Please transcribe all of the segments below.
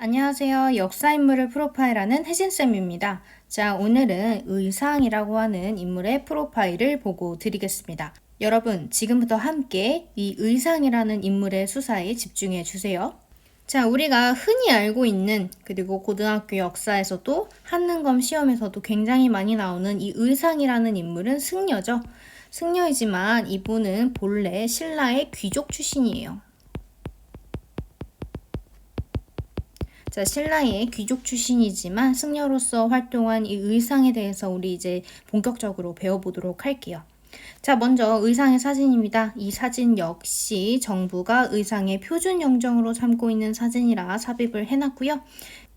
안녕하세요. 역사인물을 프로파일하는 혜진쌤입니다. 자, 오늘은 의상이라고 하는 인물의 프로파일을 보고 드리겠습니다. 여러분, 지금부터 함께 이 의상이라는 인물의 수사에 집중해 주세요. 자, 우리가 흔히 알고 있는, 그리고 고등학교 역사에서도 한능검 시험에서도 굉장히 많이 나오는 이 의상이라는 인물은 승려죠. 승려이지만 이분은 본래 신라의 귀족 출신이에요. 자, 신라의 귀족 출신이지만 승려로서 활동한 이 의상에 대해서 우리 이제 본격적으로 배워보도록 할게요. 자, 먼저 의상의 사진입니다. 이 사진 역시 정부가 의상의 표준 영정으로 삼고 있는 사진이라 삽입을 해놨고요.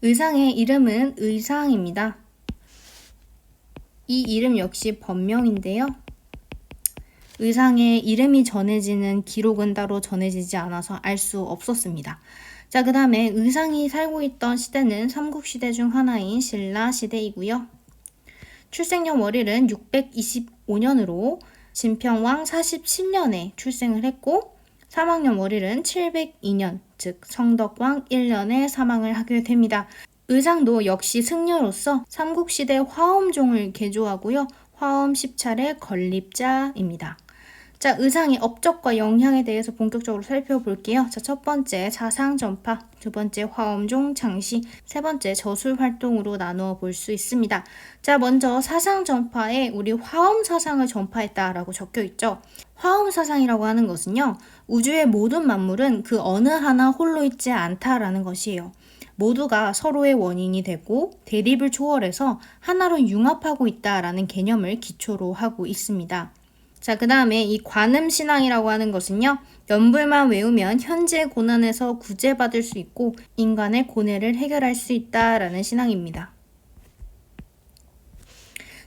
의상의 이름은 의상입니다. 이 이름 역시 법명인데요. 의상의 이름이 전해지는 기록은 따로 전해지지 않아서 알 수 없었습니다. 자, 그 다음에 의상이 살고 있던 시대는 삼국시대 중 하나인 신라시대이고요. 출생년 월일은 625년으로 진평왕 47년에 출생을 했고 사망년 월일은 702년, 즉 성덕왕 1년에 사망을 하게 됩니다. 의상도 역시 승려로서 삼국시대 화엄종을 개조하고요. 화엄 10차례 건립자입니다. 자, 의상의 업적과 영향에 대해서 본격적으로 살펴볼게요. 자, 첫 번째 사상 전파, 두 번째 화엄종 창시, 세 번째 저술 활동으로 나누어 볼 수 있습니다. 자, 먼저 사상 전파에 우리 화엄 사상을 전파했다라고 적혀 있죠. 화엄 사상이라고 하는 것은요, 우주의 모든 만물은 그 어느 하나 홀로 있지 않다라는 것이에요. 모두가 서로의 원인이 되고 대립을 초월해서 하나로 융합하고 있다라는 개념을 기초로 하고 있습니다. 자, 그 다음에 이 관음신앙이라고 하는 것은요, 연불만 외우면 현재 고난에서 구제받을 수 있고 인간의 고뇌를 해결할 수 있다라는 신앙입니다.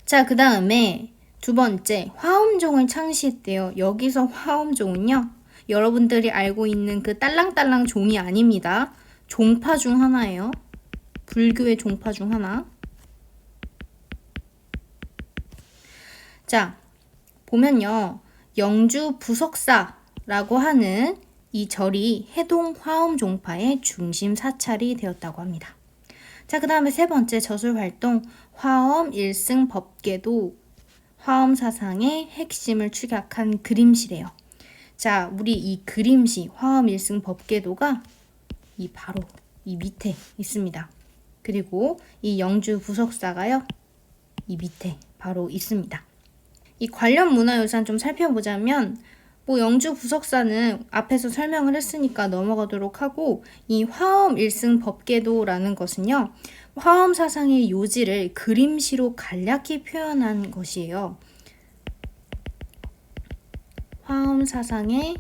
자, 그 다음에 두 번째 화엄종을 창시했대요. 여기서 화엄종은요, 여러분들이 알고 있는 그 딸랑딸랑 종이 아닙니다. 종파 중 하나예요. 불교의 종파 중 하나. 자, 보면요, 영주 부석사라고 하는 이 절이 해동 화엄 종파의 중심 사찰이 되었다고 합니다. 자, 그 다음에 세 번째 저술 활동, 화엄 일승 법계도, 화엄 사상의 핵심을 축약한 그림시래요. 자, 우리 이 그림시, 화엄 일승 법계도가 바로 이 밑에 있습니다. 그리고 이 영주 부석사가요, 이 밑에 바로 있습니다. 이 관련 문화유산 좀 살펴보자면 영주 부석사는 앞에서 설명을 했으니까 넘어가도록 하고, 이 화엄 일승 법계도라는 것은요, 화엄 사상의 요지를 그림시로 간략히 표현한 것이에요. 화엄 사상의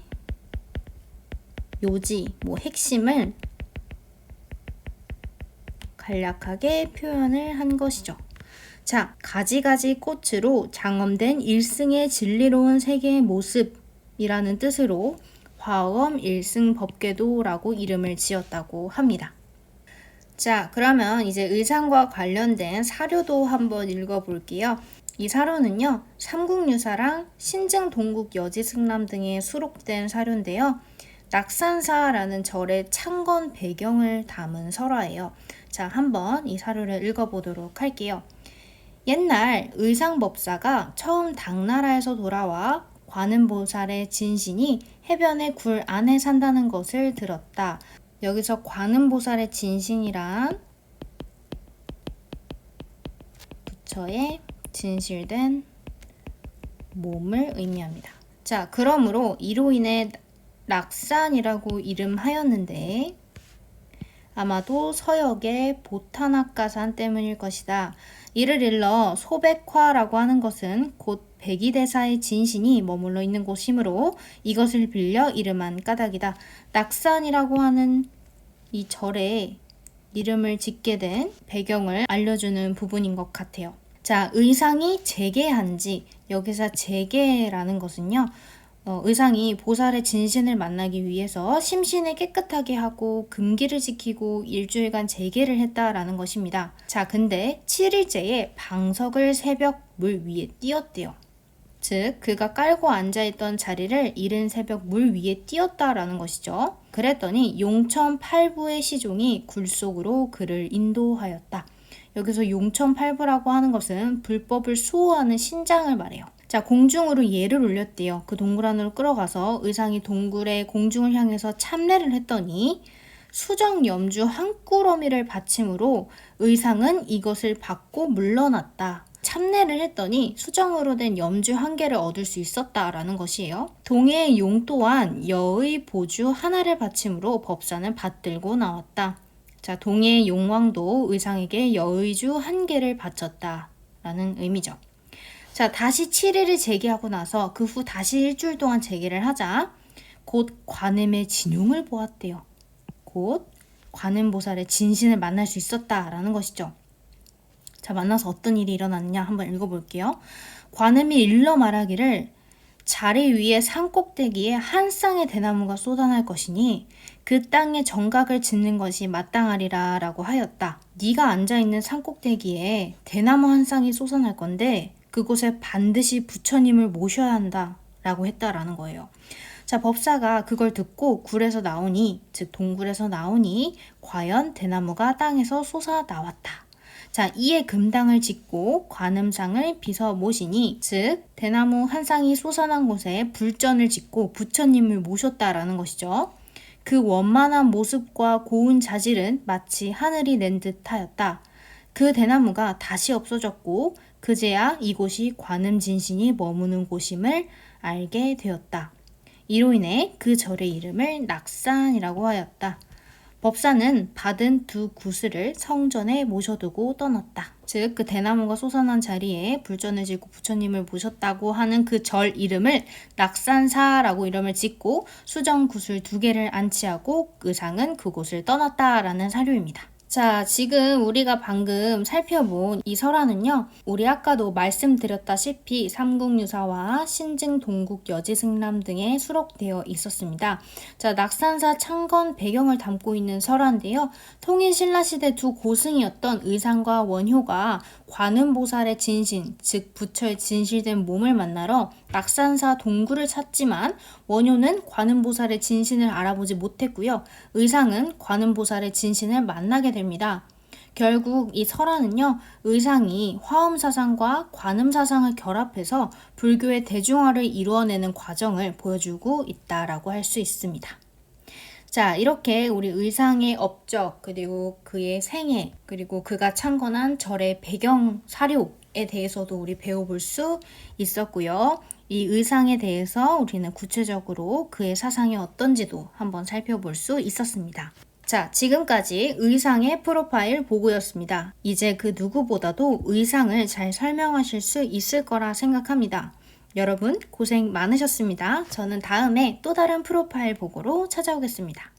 요지, 핵심을 간략하게 표현을 한 것이죠. 자, 가지가지 꽃으로 장엄된 일승의 진리로운 세계의 모습이라는 뜻으로 화엄 일승 법계도라고 이름을 지었다고 합니다. 자, 그러면 이제 의상과 관련된 사료도 한번 읽어볼게요. 이 사료는요, 삼국유사랑 신증동국 여지승람 등에 수록된 사료인데요. 낙산사라는 절의 창건 배경을 담은 설화예요. 자, 한번 이 사료를 읽어보도록 할게요. 옛날 의상법사가 처음 당나라에서 돌아와 관음보살의 진신이 해변의 굴 안에 산다는 것을 들었다. 여기서 관음보살의 진신이란 부처의 진실된 몸을 의미합니다. 자, 그러므로 이로 인해 낙산이라고 이름하였는데 아마도 서역의 보타낙가산 때문일 것이다. 이를 일러 소백화라고 하는 것은 곧 백이대사의 진신이 머물러 있는 곳이므로 이것을 빌려 이름한 까닭이다. 낙산이라고 하는 이 절에 이름을 짓게 된 배경을 알려주는 부분인 것 같아요. 자, 의상이 재계한지, 여기서 재계라는 것은요, 의상이 보살의 진신을 만나기 위해서 심신을 깨끗하게 하고 금기를 지키고 일주일간 재계를 했다라는 것입니다. 자, 근데 7일째에 방석을 새벽 물 위에 띄었대요. 즉 그가 깔고 앉아있던 자리를 이른 새벽 물 위에 띄었다라는 것이죠. 그랬더니 용천팔부의 시종이 굴 속으로 그를 인도하였다. 여기서 용천팔부라고 하는 것은 불법을 수호하는 신장을 말해요. 자, 공중으로 예를 올렸대요. 그 동굴 안으로 끌어가서 의상이 동굴의 공중을 향해서 참례를 했더니 수정 염주 한 꾸러미를 받침으로 의상은 이것을 받고 물러났다. 참례를 했더니 수정으로 된 염주 한 개를 얻을 수 있었다라는 것이에요. 동해의 용 또한 여의 보주 하나를 받침으로 법사는 받들고 나왔다. 자, 동해의 용왕도 의상에게 여의주 한 개를 바쳤다라는 의미죠. 자, 다시 7일을 재기하고 나서 그 후 다시 일주일 동안 재기를 하자 곧 관음의 진용을 보았대요. 곧 관음보살의 진신을 만날 수 있었다라는 것이죠. 자, 만나서 어떤 일이 일어났느냐 한번 읽어볼게요. 관음이 일러 말하기를 자리 위에 산꼭대기에 한 쌍의 대나무가 쏟아날 것이니 그 땅에 정각을 짓는 것이 마땅하리라 라고 하였다. 네가 앉아있는 산꼭대기에 대나무 한 쌍이 쏟아날 건데 그곳에 반드시 부처님을 모셔야 한다 라고 했다라는 거예요. 자, 법사가 그걸 듣고 굴에서 나오니, 즉 동굴에서 나오니 과연 대나무가 땅에서 솟아 나왔다. 자, 이에 금당을 짓고 관음상을 빚어 모시니, 즉 대나무 한 쌍이 솟아난 곳에 불전을 짓고 부처님을 모셨다라는 것이죠. 그 원만한 모습과 고운 자질은 마치 하늘이 낸 듯하였다. 그 대나무가 다시 없어졌고 그제야 이곳이 관음진신이 머무는 곳임을 알게 되었다. 이로 인해 그 절의 이름을 낙산이라고 하였다. 법사는 받은 두 구슬을 성전에 모셔두고 떠났다. 즉 그 대나무가 솟아난 자리에 불전을 짓고 부처님을 모셨다고 하는 그 절 이름을 낙산사라고 이름을 짓고 수정 구슬 2개를 안치하고 의상은 그곳을 떠났다라는 사료입니다. 자, 지금 우리가 방금 살펴본 이 설화는요, 우리 아까도 말씀드렸다시피 삼국유사와 신증, 동국, 여지승람 등에 수록되어 있었습니다. 자, 낙산사 창건 배경을 담고 있는 설화인데요, 통일신라시대 두 고승이었던 의상과 원효가 관음보살의 진신, 즉 부처의 진실된 몸을 만나러 낙산사 동굴을 찾지만 원효는 관음보살의 진신을 알아보지 못했고요. 의상은 관음보살의 진신을 만나게 됩니다. 결국 이 설화는요, 의상이 화엄사상과 관음사상을 결합해서 불교의 대중화를 이루어내는 과정을 보여주고 있다라고 할 수 있습니다. 자, 이렇게 우리 의상의 업적, 그리고 그의 생애, 그리고 그가 창건한 절의 배경 사료에 대해서도 우리 배워볼 수 있었고요. 이 의상에 대해서 우리는 구체적으로 그의 사상이 어떤지도 한번 살펴볼 수 있었습니다. 자, 지금까지 의상의 프로파일 보고였습니다. 이제 그 누구보다도 의상을 잘 설명하실 수 있을 거라 생각합니다. 여러분 고생 많으셨습니다. 저는 다음에 또 다른 프로파일 보고로 찾아오겠습니다.